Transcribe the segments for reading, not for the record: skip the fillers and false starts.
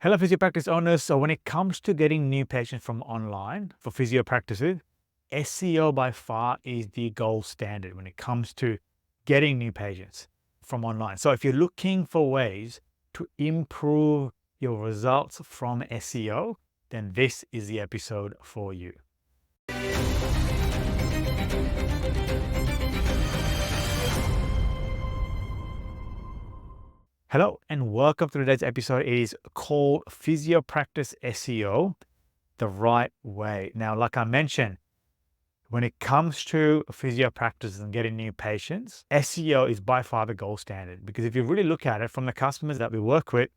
Hello, physio practice owners. So when it comes to getting new patients from online for physio practices, SEO by far is the gold standard when it comes to getting new patients from online. So if you're looking for ways to improve your results from SEO, then this is the episode for you. Hello and welcome to today's episode. It is called Physio Practice SEO the right way. Now, like I mentioned, when it comes to physio practice and getting new patients, SEO is by far the gold standard, because if you really look at it from the customers that we work with,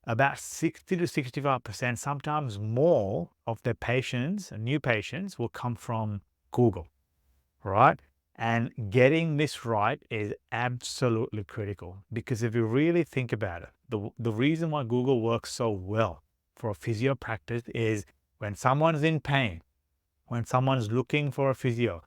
about 60 to 65%, sometimes more of their patients, new patients, will come from Google, right? And getting this right is absolutely critical, because if you really think about it, the reason why Google works so well for a physio practice is when someone's in pain, when someone's looking for a physio,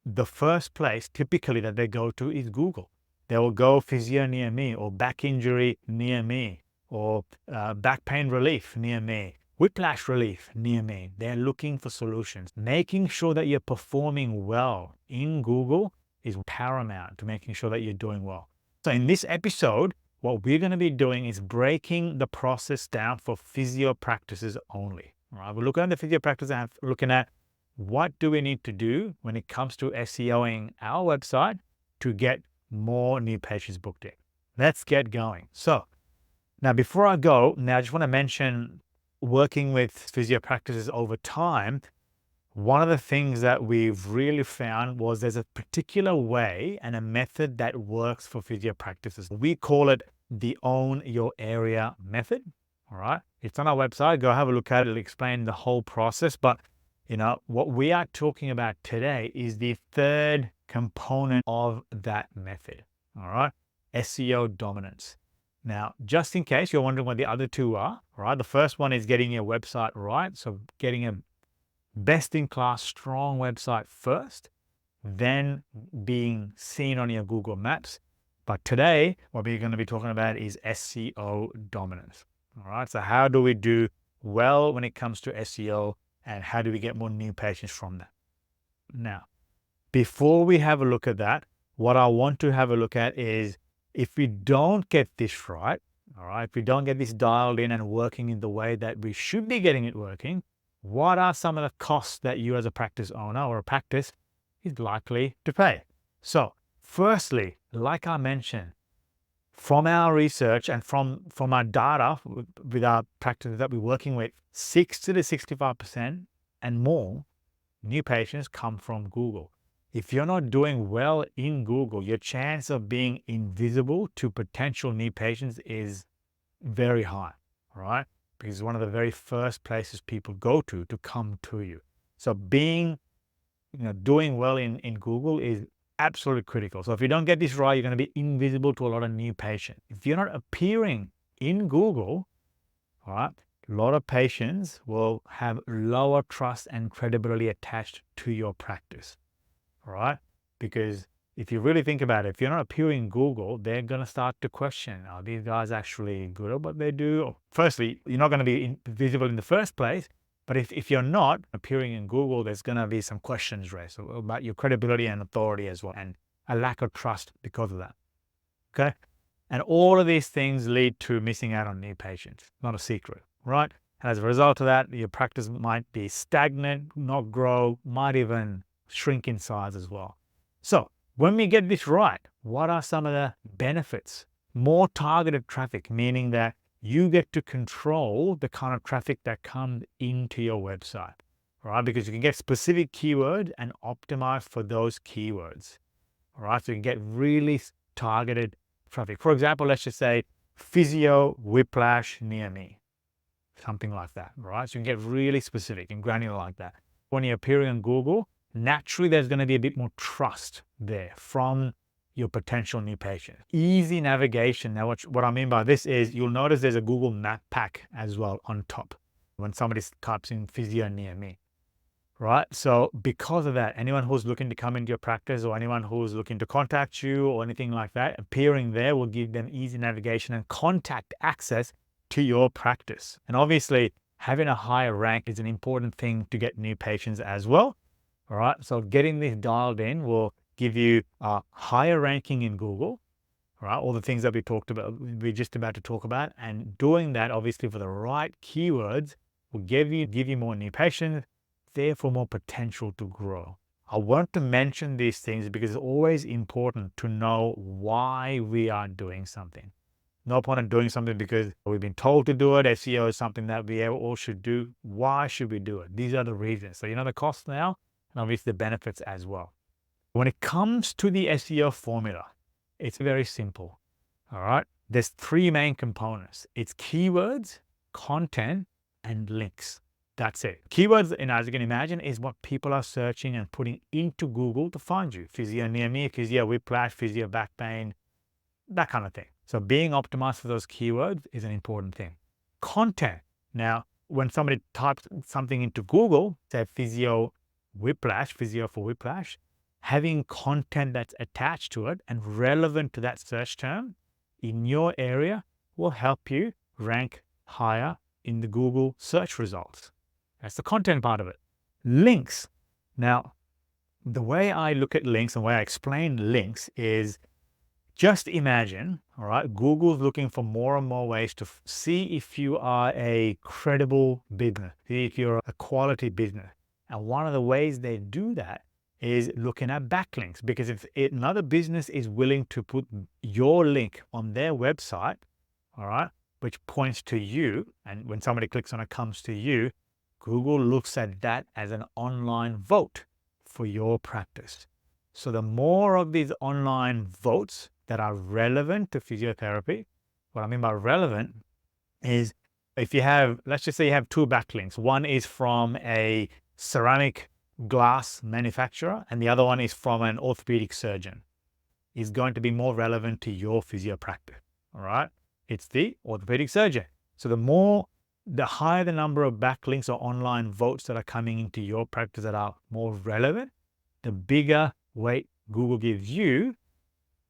the first place typically that they go to is Google. They will go physio near me, or back injury near me, or back pain relief near me, whiplash relief near me. They're looking for solutions. Making sure that you're performing well in Google is paramount to making sure that you're doing well. So in this episode, what we're going to be doing is breaking the process down for physio practices only. All right, we're looking at the physio practice and looking at what do we need to do when it comes to SEOing our website to get more new patients booked in. Let's get going. So now, before I go, I just want to mention, working with physio practices over time, one of the things that we've really found was there's a particular way and a method that works for physio practices. We call it the Own Your Area method. All right. It's on our website. Go have a look at it. It'll explain the whole process. But what we are talking about today is the third component of that method. All right. SEO dominance. Now, just in case you're wondering what the other two are, all right, the first one is getting your website right. So getting a best-in-class, strong website first, then being seen on your Google Maps. But today, what we're going to be talking about is SEO dominance. All right. So how do we do well when it comes to SEO, and how do we get more new patients from that? Now, before we have a look at that, what I want to have a look at is, if we don't get this right, all right, if we don't get this dialed in and working in the way that we should be getting it working, what are some of the costs that you as a practice owner or a practice is likely to pay? So firstly, like I mentioned, from our research and from our data with our practices that we're working with, 60 to 65% and more new patients come from Google. If you're not doing well in Google, your chance of being invisible to potential new patients is very high, right? Because it's one of the very first places people go to come to you. So being, doing well in Google is absolutely critical. So if you don't get this right, you're going to be invisible to a lot of new patients. If you're not appearing in Google, all right, a lot of patients will have lower trust and credibility attached to your practice. All right. Because if you really think about it, if you're not appearing in Google, they're going to start to question, are these guys actually good at what they do? Firstly, you're not going to be visible in the first place. But if you're not appearing in Google, there's going to be some questions raised about your credibility and authority as well, and a lack of trust because of that. Okay. And all of these things lead to missing out on new patients. Not a secret, right? And as a result of that, your practice might be stagnant, not grow, might even shrink in size as well. So when we get this right, what are some of the benefits? More targeted traffic, meaning that you get to control the kind of traffic that comes into your website, right? Because you can get specific keywords and optimize for those keywords, all right? So you can get really targeted traffic. For example, let's just say physio whiplash near me, something like that, right? So you can get really specific and granular like that. When you're appearing on Google, naturally there's going to be a bit more trust there from your potential new patient. Easy navigation. Now, what I mean by this is, you'll notice there's a Google map pack as well on top when somebody types in physio near me, right? So because of that, anyone who's looking to come into your practice, or anyone who's looking to contact you or anything like that, appearing there will give them easy navigation and contact access to your practice. And obviously, having a higher rank is an important thing to get new patients as well. All right. So getting this dialed in will give you a higher ranking in Google. All right. All the things that we're just about to talk about. And doing that, obviously, for the right keywords will give you more new patients, therefore more potential to grow. I want to mention these things because it's always important to know why we are doing something. No point in doing something because we've been told to do it. SEO is something that we all should do. Why should we do it? These are the reasons. So you know the costs now and obviously the benefits as well. When it comes to the SEO formula, it's very simple. All right. There's three main components. It's keywords, content, and links. That's it. Keywords, and as you can imagine, is what people are searching and putting into Google to find you. Physio near me, physio whiplash, physio back pain, that kind of thing. So being optimized for those keywords is an important thing. Content. Now, when somebody types something into Google, say physio whiplash, physio for whiplash, having content that's attached to it and relevant to that search term in your area will help you rank higher in the Google search results. That's the content part of it. Links. Now, the way I look at links and the way I explain links is just imagine, all right, Google's looking for more and more ways to see if you are a credible business, see if you're a quality business. And one of the ways they do that is looking at backlinks, because if another business is willing to put your link on their website, all right, which points to you, and when somebody clicks on it, comes to you, Google looks at that as an online vote for your practice. So the more of these online votes that are relevant to physiotherapy, what I mean by relevant is if you have, let's just say you have two backlinks. One is from a ceramic glass manufacturer and the other one is from an orthopedic surgeon, is going to be more relevant to your physio practice. All right. It's the orthopedic surgeon. So the higher the number of backlinks or online votes that are coming into your practice that are more relevant, the bigger weight Google gives you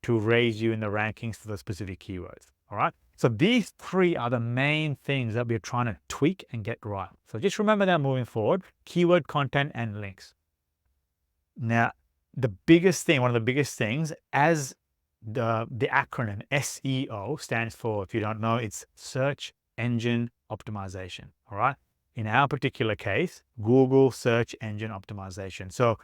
to raise you in the rankings for the specific keywords. All right. So these three are the main things that we're trying to tweak and get right. So just remember that moving forward: keyword, content, and links. Now, one of the biggest things, as the acronym SEO stands for, if you don't know, it's search engine optimization. All right. In our particular case, Google search engine optimization. So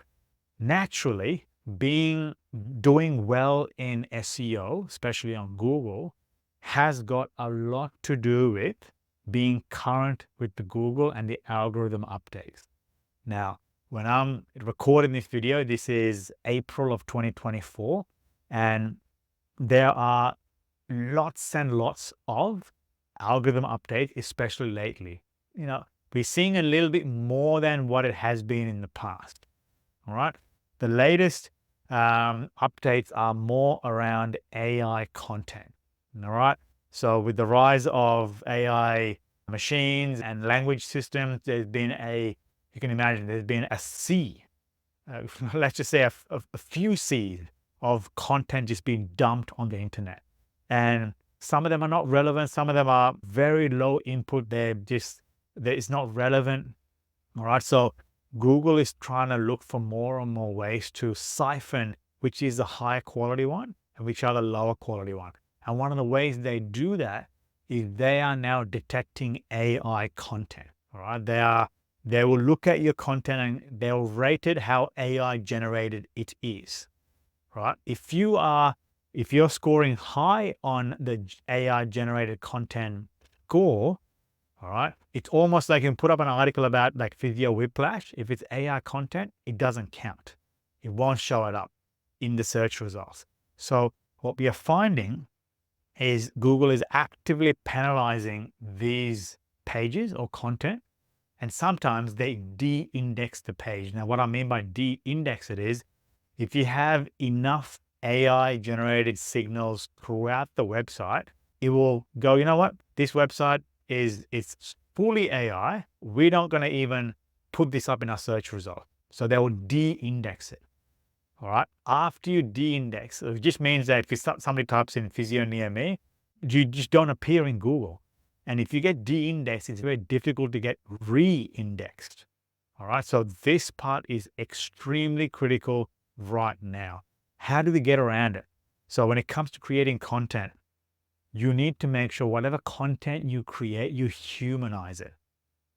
naturally, doing well in SEO, especially on Google, has got a lot to do with being current with the Google and the algorithm updates. Now, when I'm recording this video, this is April of 2024, and there are lots and lots of algorithm updates, especially lately. You know, we're seeing a little bit more than what it has been in the past. All right. The latest updates are more around AI content. All right. So with the rise of AI machines and language systems, there's been you can imagine there's been a sea, let's just say a few seas of content just being dumped on the internet. And some of them are not relevant. Some of them are very low input. It's not relevant. All right. So Google is trying to look for more and more ways to siphon which is the higher quality one and which are the lower quality one. And one of the ways they do that is they are now detecting AI content. All right. They will look at your content and they'll rate it how AI generated it is. Right. If you're scoring high on the AI generated content score, all right, it's almost like you can put up an article about like physio whiplash. If it's AI content, it doesn't count. It won't show it up in the search results. So what we are finding is Google is actively penalizing these pages or content, and sometimes they de-index the page. Now, what I mean by de-index it is, if you have enough AI generated signals throughout the website, it will go, you know what, this website it's fully AI. We're not going to even put this up in our search result. So they will de-index it. All right. After you de-index, it just means that if somebody types in physio near me, you just don't appear in Google. And if you get de-indexed, it's very difficult to get re-indexed. All right. So this part is extremely critical right now. How do we get around it? So when it comes to creating content, you need to make sure whatever content you create, you humanize it.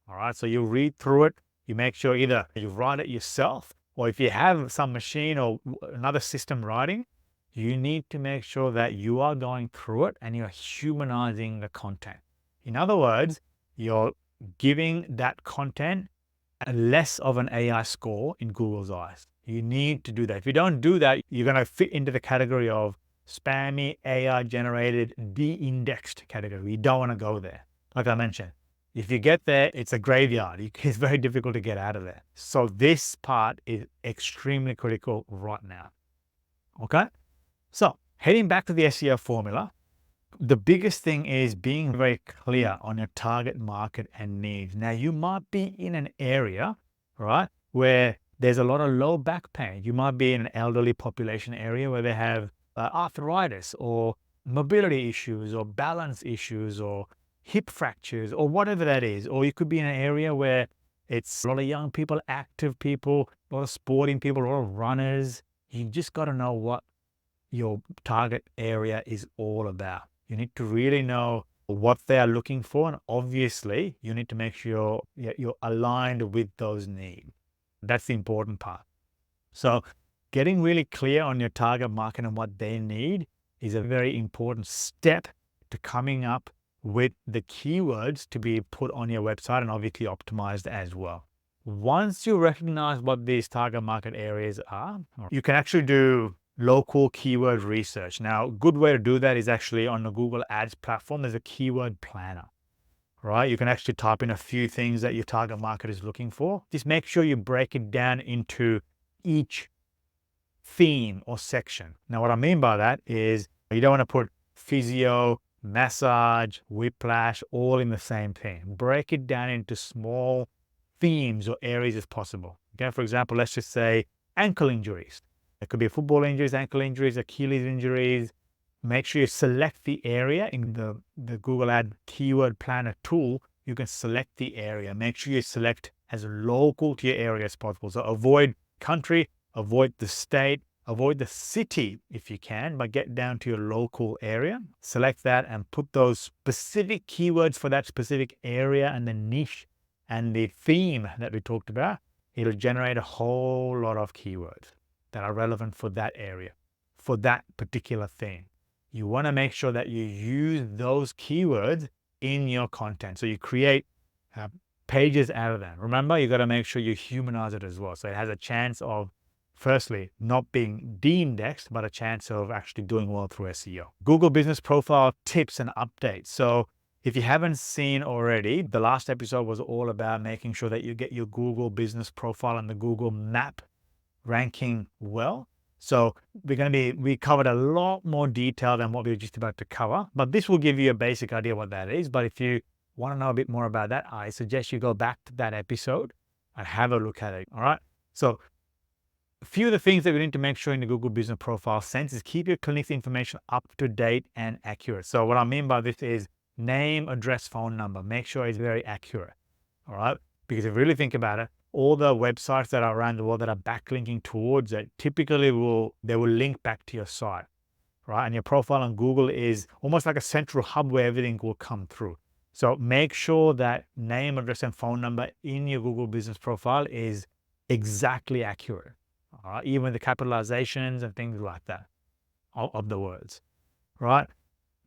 All right. So you read through it, you make sure either you write it yourself, or if you have some machine or another system writing, you need to make sure that you are going through it and you're humanizing the content. In other words, you're giving that content less of an AI score in Google's eyes. You need to do that. If you don't do that, you're going to fit into the category of spammy, AI generated, de-indexed category. You don't want to go there. Like I mentioned, if you get there, it's a graveyard. It's very difficult to get out of there. So this part is extremely critical right now. Okay. So heading back to the SEO formula, the biggest thing is being very clear on your target market and needs. Now, you might be in an area, right, where there's a lot of low back pain. You might be in an elderly population area where they have arthritis or mobility issues or balance issues or hip fractures or whatever that is. Or you could be in an area where it's a lot of young people, active people, a lot of sporting people, a lot of runners. You just got to know what your target area is all about. You need to really know what they are looking for. And obviously, you need to make sure you're aligned with those needs. That's the important part. So getting really clear on your target market and what they need is a very important step to coming up with the keywords to be put on your website and obviously optimized as well. Once you recognize what these target market areas are, you can actually do local keyword research. Now, a good way to do that is actually on the Google Ads platform. There's a keyword planner, right? You can actually type in a few things that your target market is looking for. Just make sure you break it down into each theme or section. Now, what I mean by that is you don't want to put physio, massage, whiplash, all in the same thing. Break it down into small themes or areas if possible. Okay, for example, let's just say ankle injuries. It could be football injuries, ankle injuries, Achilles injuries. Make sure you select the area in the Google Ad Keyword Planner tool. You can select the area. Make sure you select as local to your area as possible. So avoid country, avoid the state, avoid the city if you can, but get down to your local area. Select that and put those specific keywords for that specific area and the niche and the theme that we talked about. It'll generate a whole lot of keywords that are relevant for that area, for that particular thing. You want to make sure that you use those keywords in your content. So you create pages out of that. Remember, you got to make sure you humanize it as well. So it has a chance of, firstly, not being de-indexed, but a chance of actually doing well through SEO. Google Business Profile tips and updates. So if you haven't seen already, the last episode was all about making sure that you get your Google Business Profile and the Google Map ranking well. So we covered a lot more detail than what we were just about to cover, but this will give you a basic idea what that is. But if you want to know a bit more about that, I suggest you go back to that episode and have a look at it. All right. So a few of the things that we need to make sure in the Google Business Profile sense is keep your clinics information up to date and accurate. So what I mean by this is name, address, phone number. Make sure it's very accurate. All right. Because if you really think about it, all the websites that are around the world that are backlinking towards it, typically they will link back to your site, right? And your profile on Google is almost like a central hub where everything will come through. So make sure that name, address, and phone number in your Google Business Profile is exactly accurate, all right? Even the capitalizations and things like that of the words, right?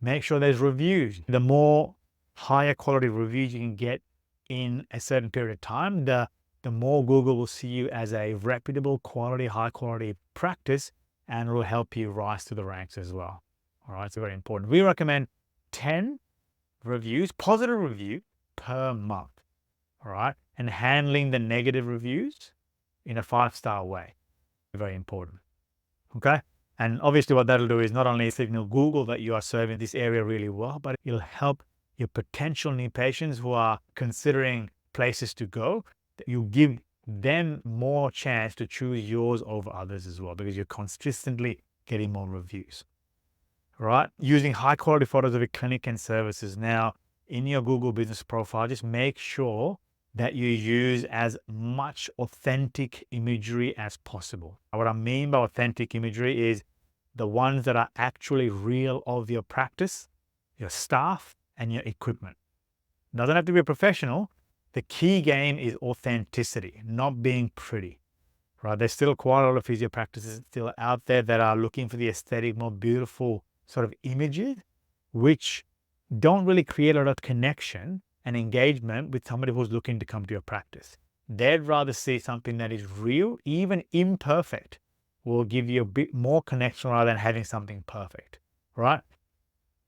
Make sure there's reviews. The more higher quality reviews you can get in a certain period of time, the more Google will see you as a reputable, quality, high quality practice, and it will help you rise to the ranks as well. All right, it's very important. We recommend 10 reviews, positive review per month. All right, and handling the negative reviews in a 5-star way. Very important. Okay, and obviously what that'll do is not only signal Google that you are serving this area really well, but it'll help your potential new patients who are considering places to go. You give them more chance to choose yours over others as well, because you're consistently getting more reviews, right? Using high quality photos of your clinic and services. Now, in your Google business profile, just make sure that you use as much authentic imagery as possible. What I mean by authentic imagery is the ones that are actually real of your practice, your staff, and your equipment. It doesn't have to be a professional. The key game is authenticity, not being pretty, right? There's still quite a lot of physio practices still out there that are looking for the aesthetic, more beautiful sort of images, which don't really create a lot of connection and engagement with somebody who's looking to come to your practice. They'd rather see something that is real, even imperfect, will give you a bit more connection rather than having something perfect, right?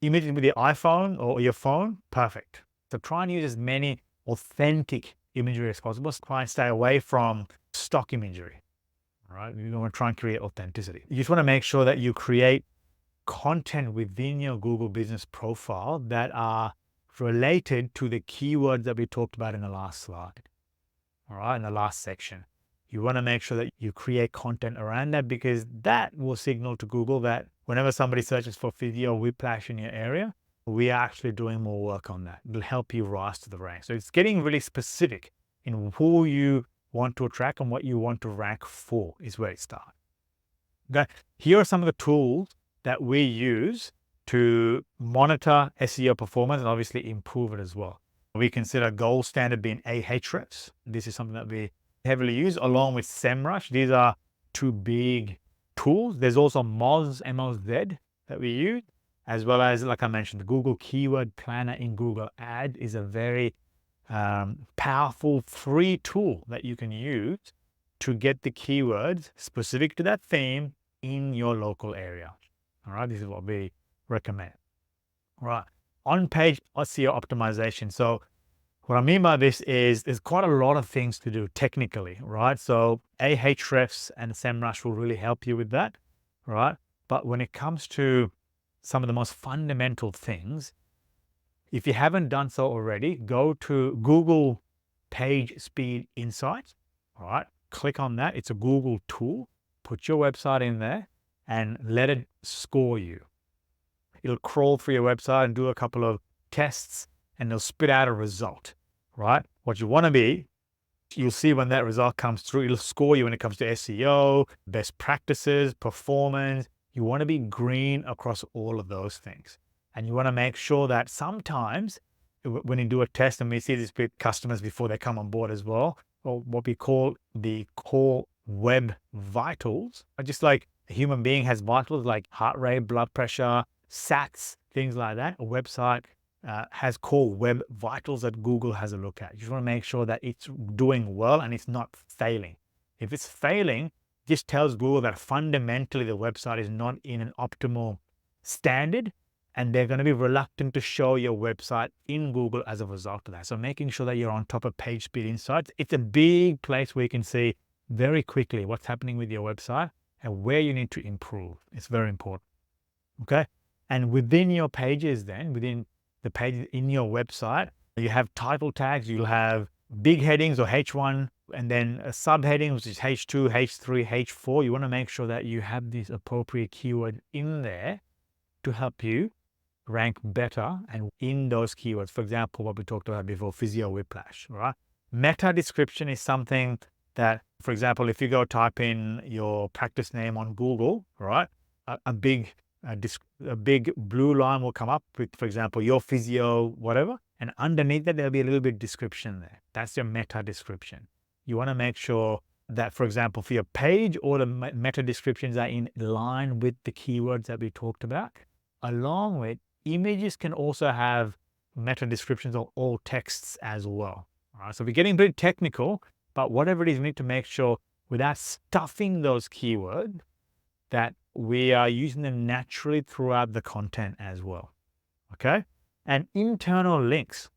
Images with your iPhone or your phone, perfect. So try and use as many authentic imagery as possible. Try and stay away from stock imagery, right? You want to try and create authenticity. You just want to make sure that you create content within your Google business profile that are related to the keywords that we talked about in the last slide, all right, in the last section. You want to make sure that you create content around that, because that will signal to Google that whenever somebody searches for physio whiplash in your area, we are actually doing more work on that. It'll help you rise to the rank. So it's getting really specific in who you want to attract and what you want to rank for is where it starts. Okay, here are some of the tools that we use to monitor SEO performance and obviously improve it as well. We consider gold standard being Ahrefs. This is something that we heavily use along with SEMrush. These are two big tools. There's also Moz, M-O-Z, that we use, as well as, like I mentioned, the Google Keyword Planner in Google Ads is a very powerful free tool that you can use to get the keywords specific to that theme in your local area. All right, this is what we recommend. All right, on-page SEO optimization. So what I mean by this is there's quite a lot of things to do technically, right? So Ahrefs and SEMrush will really help you with that, right? But when it comes to some of the most fundamental things, if you haven't done so already, go to Google Page Speed Insights, all right? Click on that. It's a Google tool. Put your website in there and let it score you. It'll crawl through your website and do a couple of tests, and it'll spit out a result, right? What you want to be, you'll see when that result comes through, it'll score you when it comes to SEO, best practices, performance. You want to be green across all of those things. And you want to make sure that sometimes when you do a test, and we see this with customers before they come on board as well, or what we call the core web vitals, just like a human being has vitals like heart rate, blood pressure, SATs, things like that. A website has core web vitals that Google has a look at. You just want to make sure that it's doing well and it's not failing. If it's failing, this tells Google that fundamentally the website is not in an optimal standard, and they're going to be reluctant to show your website in Google as a result of that. So making sure that you're on top of Page Speed Insights, it's a big place where you can see very quickly what's happening with your website and where you need to improve. It's very important. Okay. And within your pages then, within the pages in your website, you have title tags, you'll have big headings or H1, and then a subheading, which is H2, H3, H4. You want to make sure that you have this appropriate keyword in there to help you rank better and in those keywords. For example, what we talked about before, physio whiplash, right? Meta description is something that, for example, if you go type in your practice name on Google, right, a big blue line will come up with, for example, your physio, whatever, and underneath that, there'll be a little bit of description there. That's your meta description. You want to make sure that, for example, for your page, all the meta descriptions are in line with the keywords that we talked about. Along with images can also have meta descriptions of all texts as well. All right, so we're getting a bit technical, but whatever it is, we need to make sure without stuffing those keywords that we are using them naturally throughout the content as well. Okay, and internal links.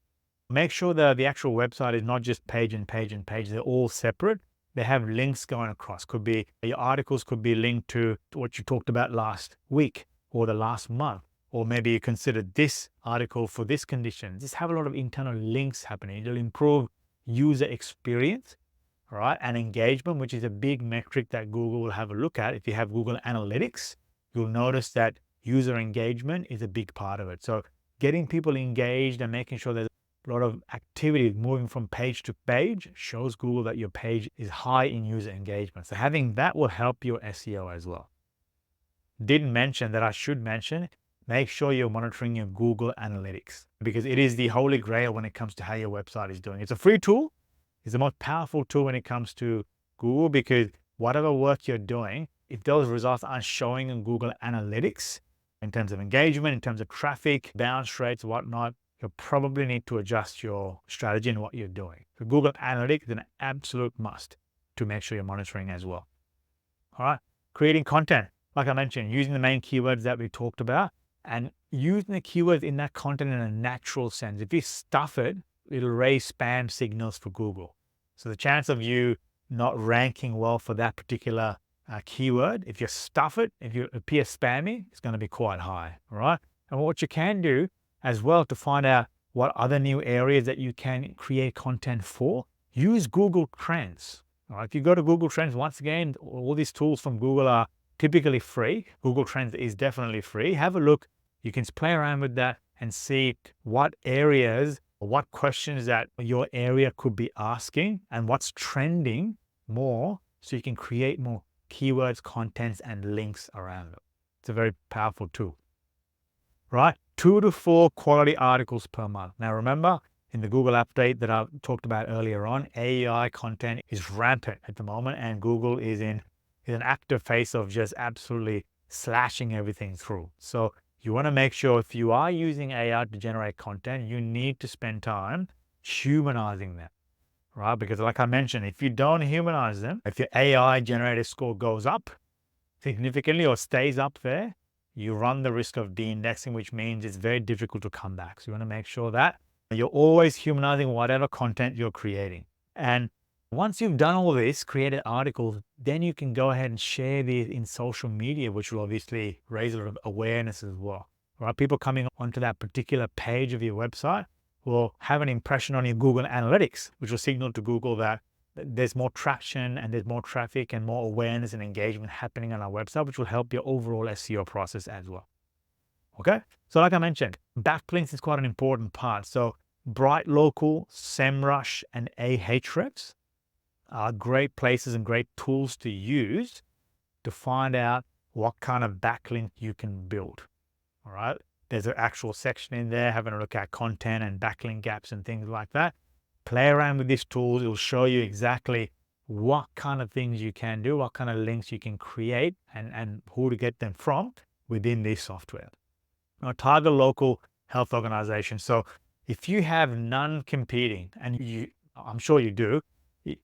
Make sure that the actual website is not just page and page and page. They're all separate. They have links going across. Could be your articles could be linked to what you talked about last week or the last month, or maybe you considered this article for this condition. Just have a lot of internal links happening. It'll improve user experience, right, and engagement, which is a big metric that Google will have a look at. If you have Google Analytics, you'll notice that user engagement is a big part of it. So getting people engaged and making sure there's a lot of activity moving from page to page shows Google that your page is high in user engagement. So having that will help your SEO as well. Didn't mention that I should mention, make sure you're monitoring your Google Analytics, because it is the holy grail when it comes to how your website is doing. It's a free tool. It's the most powerful tool when it comes to Google, because whatever work you're doing, if those results aren't showing in Google Analytics in terms of engagement, in terms of traffic, bounce rates, whatnot, you'll probably need to adjust your strategy and what you're doing. So Google Analytics is an absolute must to make sure you're monitoring as well. All right, creating content. Like I mentioned, using the main keywords that we talked about and using the keywords in that content in a natural sense. If you stuff it, it'll raise spam signals for Google. So the chance of you not ranking well for that particular keyword, if you stuff it, if you appear spammy, it's going to be quite high, all right? And what you can do as well to find out what other new areas that you can create content for, use Google Trends. All right? If you go to Google Trends, once again, all these tools from Google are typically free. Google Trends is definitely free. Have a look. You can play around with that and see what areas or what questions that your area could be asking and what's trending more, so you can create more keywords, contents, and links around it. It's a very powerful tool, right? 2 to 4 quality articles per month. Now, remember, in the Google update that I talked about earlier on, AI content is rampant at the moment, and Google is in an active phase of just absolutely slashing everything through. So you want to make sure if you are using AI to generate content, you need to spend time humanizing them, right? Because like I mentioned, if you don't humanize them, if your AI generated score goes up significantly or stays up there, you run the risk of de-indexing, which means it's very difficult to come back. So you want to make sure that you're always humanizing whatever content you're creating. And once you've done all this, created articles, then you can go ahead and share these in social media, which will obviously raise a lot of awareness as well. Right? People coming onto that particular page of your website will have an impression on your Google Analytics, which will signal to Google that there's more traction and there's more traffic and more awareness and engagement happening on our website, which will help your overall SEO process as well. Okay? So like I mentioned, backlinks is quite an important part. So Bright Local, SEMrush, and Ahrefs are great places and great tools to use to find out what kind of backlink you can build. All right. There's an actual section in there having a look at content and backlink gaps and things like that. Play around with these tools. It will show you exactly what kind of things you can do, what kind of links you can create, and who to get them from within this software. Now, target local health organizations. So if you have non-competing, and I'm sure you do,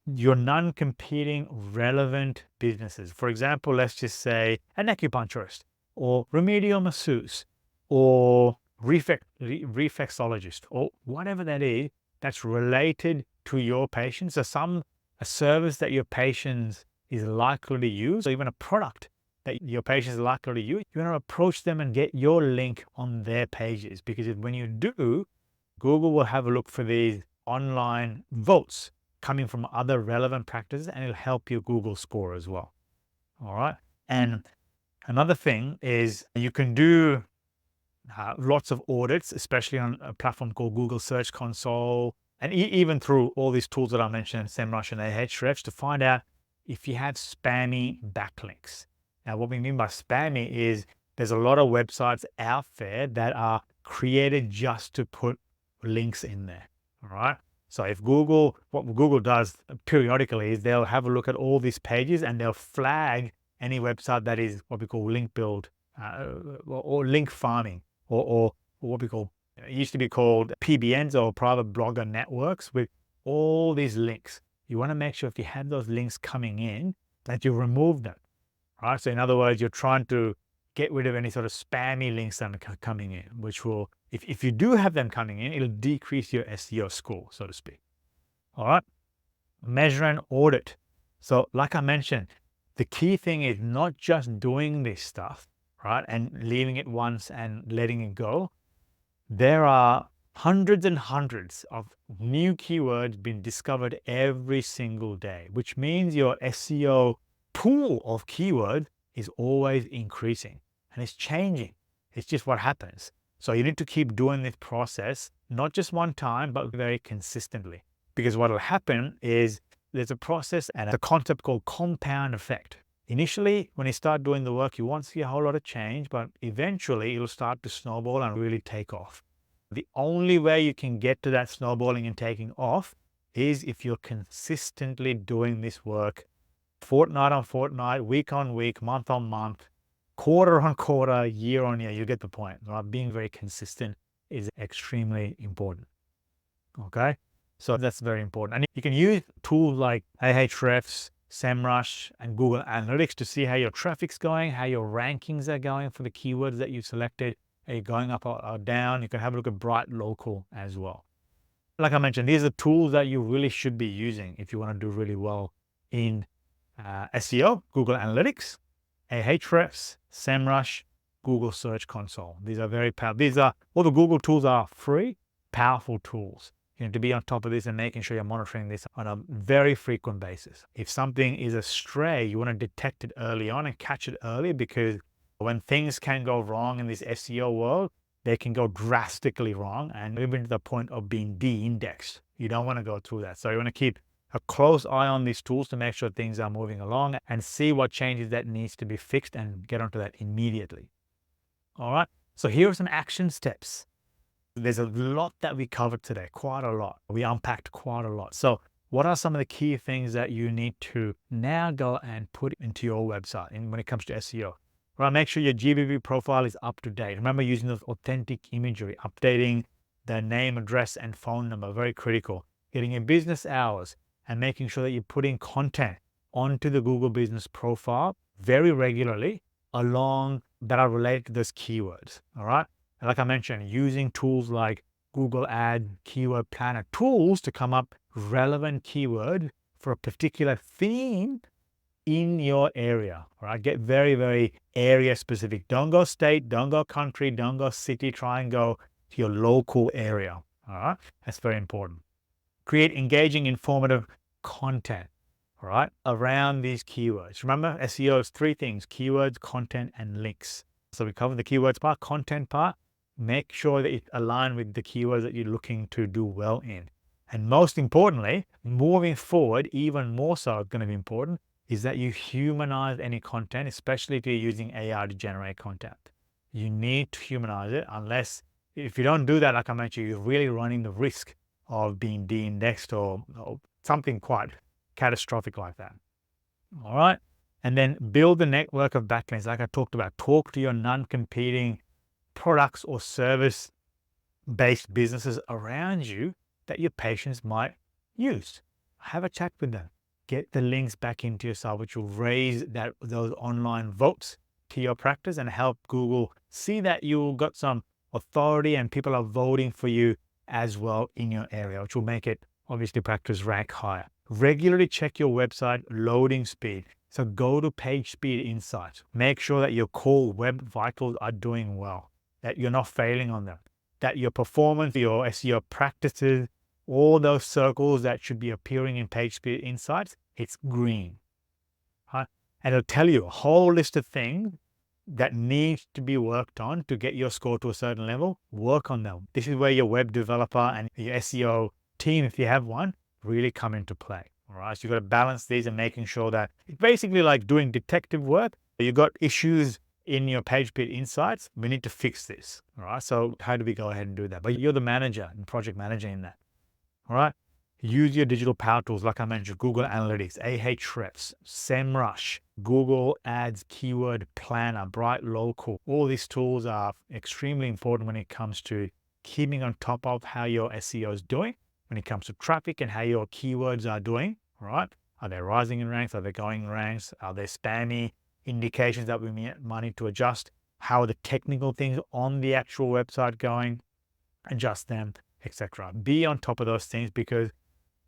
your non-competing relevant businesses. For example, let's just say an acupuncturist or remedial masseuse or reflexologist or whatever that is that's related to your patients. So a service that your patients is likely to use, or even a product that your patients is likely to use, you want to approach them and get your link on their pages, because when you do, Google will have a look for these online votes coming from other relevant practices, and it'll help your Google score as well. All right. And another thing is you can do lots of audits, especially on a platform called Google Search Console, and even through all these tools that I mentioned, SEMrush and Ahrefs, to find out if you have spammy backlinks. Now, what we mean by spammy is there's a lot of websites out there that are created just to put links in there. All right. So what Google does periodically is they'll have a look at all these pages and they'll flag any website that is what we call link build or link farming or what we call, it used to be called PBNs or private blogger networks with all these links. You want to make sure if you have those links coming in that you remove them, right? So in other words, you're trying to get rid of any sort of spammy links that are coming in, which will, if you do have them coming in, it'll decrease your SEO score, so to speak. All right. Measure and audit. So like I mentioned, the key thing is not just doing this stuff, right, and leaving it once and letting it go. There are hundreds and hundreds of new keywords being discovered every single day, which means your SEO pool of keywords is always increasing and it's changing. It's just what happens. So you need to keep doing this process, not just one time, but very consistently. Because what will happen is there's a process and a concept called compound effect. Initially, when you start doing the work, you won't see a whole lot of change, but eventually it'll start to snowball and really take off. The only way you can get to that snowballing and taking off is if you're consistently doing this work fortnight on fortnight, week on week, month on month, quarter on quarter, year on year. You get the point, right? Being very consistent is extremely important. Okay. So that's very important. And you can use tools like Ahrefs, SEMrush, and Google Analytics to see how your traffic's going, how your rankings are going for the keywords that you selected. Are you going up or down? You can have a look at Bright Local as well. Like I mentioned, these are tools that you really should be using if you want to do really well in SEO, Google Analytics, Ahrefs, SEMrush, Google Search Console. These are very powerful. All the Google tools are free, powerful tools. You need to be on top of this and making sure you're monitoring this on a very frequent basis. If something is astray, you want to detect it early on and catch it early, because when things can go wrong in this SEO world, they can go drastically wrong and even to the point of being de-indexed. You don't want to go through that. So you want to keep a close eye on these tools to make sure things are moving along and see what changes that needs to be fixed and get onto that immediately. All right. So here are some action steps. There's a lot that we covered today, quite a lot. We unpacked quite a lot. So what are some of the key things that you need to now go and put into your website when it comes to SEO? Right, make sure your GBB profile is up to date. Remember using those authentic imagery, updating the name, address, and phone number, very critical. Getting your business hours and making sure that you're putting content onto the Google Business profile very regularly along that are related to those keywords. All right. And like I mentioned, using tools like Google Ad Keyword Planner tools to come up relevant keyword for a particular theme in your area. All right. Get very, very area specific. Don't go state, don't go country, don't go city. Try and go to your local area. All right. That's very important. Create engaging, informative content, all right, around these keywords. Remember, SEO is three things: keywords, content, and links. So we covered the keywords part, content part. Make sure that it aligns with the keywords that you're looking to do well in. And most importantly, moving forward, even more so going to be important, is that you humanize any content, especially if you're using AI to generate content. You need to humanize it. Unless, if you don't do that, like I mentioned, you're really running the risk of being de-indexed or something quite catastrophic like that. All right. And then build the network of backlinks. Like I talked about, talk to your non-competing products or service-based businesses around you that your patients might use. Have a chat with them. Get the links back into your site, which will raise those online votes to your practice and help Google see that you've got some authority and people are voting for you as well in your area, which will make it obviously practice rank higher. Regularly check your website loading speed. So go to page speed insights. Make sure that your core web vitals are doing well, that you're not failing on them, that your performance, your SEO practices, all those circles that should be appearing in page speed insights, it's green. Right? And it'll tell you a whole list of things that needs to be worked on to get your score to a certain level. Work on them. This is where your web developer and your SEO team, if you have one, really come into play. All right. So you've got to balance these and making sure that it's basically like doing detective work. You've got issues in your page speed insights. We need to fix this. All right. So how do we go ahead and do that? But you're the manager and project manager in that. All right. Use your digital power tools, like I mentioned, Google Analytics, Ahrefs, SEMrush, Google Ads, Keyword Planner, Bright Local. All these tools are extremely important when it comes to keeping on top of how your SEO is doing, when it comes to traffic and how your keywords are doing, all right? Are they rising in ranks? Are they going in ranks? Are they spammy indications that we might need to adjust? How are the technical things on the actual website going? Adjust them, etc. Be on top of those things, because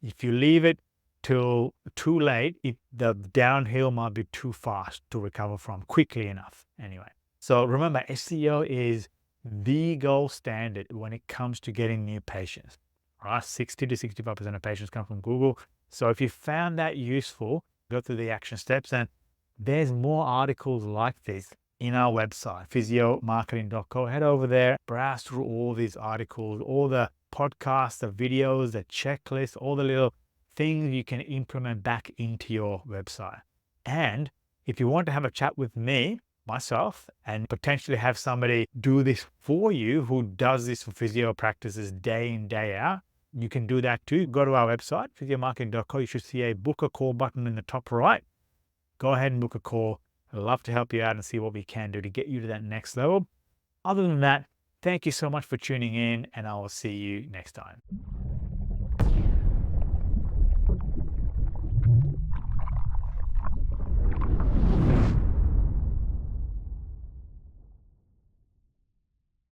if you leave it till too late, the downhill might be too fast to recover from quickly enough anyway. So remember, SEO is the gold standard when it comes to getting new patients. Right? 60 to 65% of patients come from Google. So if you found that useful, go through the action steps, and there's more articles like this in our website, physiomarketing.co. Head over there, browse through all these articles, all the podcasts, the videos, the checklists, all the little things you can implement back into your website. And if you want to have a chat with me, myself, and potentially have somebody do this for you who does this for physio practices day in, day out, you can do that too. Go to our website, physiomarketing.co. You should see a book a call button in the top right. Go ahead and book a call. I'd love to help you out and see what we can do to get you to that next level. Other than that, thank you so much for tuning in, and I will see you next time.